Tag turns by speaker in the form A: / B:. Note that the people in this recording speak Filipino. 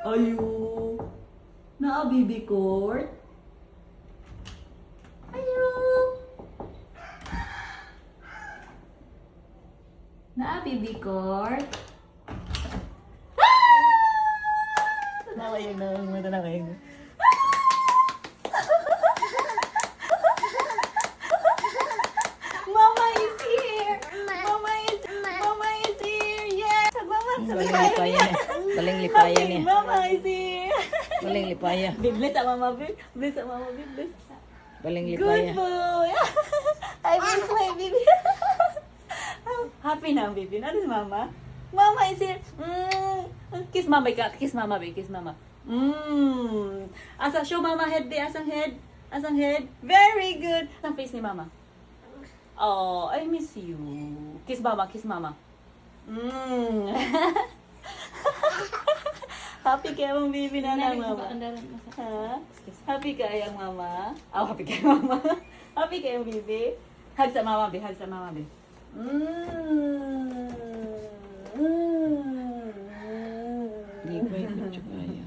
A: Ayo. Naa baby court. Ayo. Naa baby court. Tawa yun na, mata kayo. Mama is here. Mama is here. Yes. Mama.
B: Baling lipayan eh. Baling lipayan eh.
A: Mama is here.
B: Baling lipayan.
A: Bless sa mama, bless sa mama, bless.
B: Baling
A: Good
B: lipayan.
A: boy. I miss my baby. Happy na ang baby. Ano si mama? Mama is here. Kiss mama ka. Kiss mama, baby. Kiss mama. Asa, show mama head, be. Asang head. Asang head. Very good. Asang face ni mama. Oh, I miss you. Kiss mama, kiss mama. Happy kaya mong baby na lang, mama. Ha? Happy ka yung mama? Oh, happy ka yung mama. Happy ka yung baby? Hug sa mama, be. Hug sa mama, be.
B: Hindi ko ikot siya kaya.